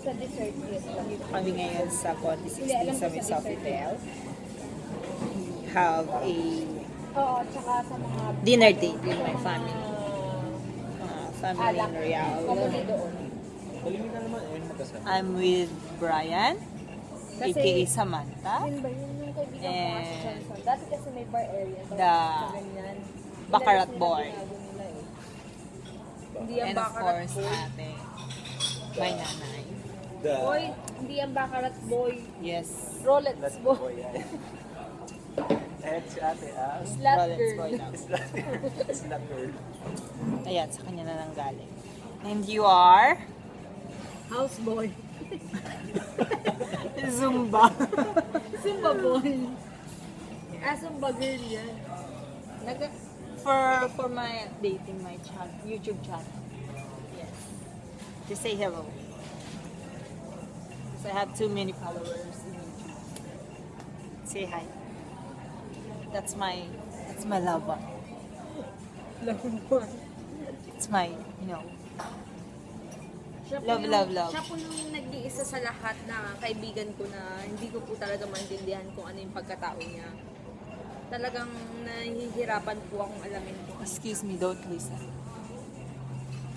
Sa dessert yun. Dito kami ngayon sa Conti Hindi, alam 16 ko sa sa may dessert Sofitel. We have a Oo, tsaka sa mga... dinner date with my mga family. Family in Real. Comedy doon. I'm with Brian, Kasi- aka Samantha, Yun ba yun yung kaibigan ko nga si And- Johnson? Dati kasi may bar area. The- ganyan. Baccarat Inalis nila, boy. binago nila eh. Hindi yung and of Baccarat course, boy. ate, my nanay. Boy, hindi yung Baccarat boy. Yes, Rolex boy. Eh, si ate, Slut Rolex girl. boy lang. slut girl. Ayan, sa kanya na nang galing. And you are? House boy. Zumba. Zumba boy. Zumba girl yan. For my dating my channel, YouTube channel. Yes. Just say hello. Because I have too many followers in YouTube. Say hi. That's my love one. It's my, Siya po Love, love, love. Siya po yung nag-iisa sa lahat na kaibigan ko na hindi ko po talaga maintindihan kung ano yung pagkatao niya. Talagang nahihirapan po akong alamin po. Excuse me, don't listen.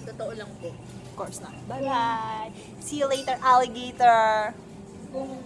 Totoo lang po. Of course not. Bye-bye. See you later, alligator. Kung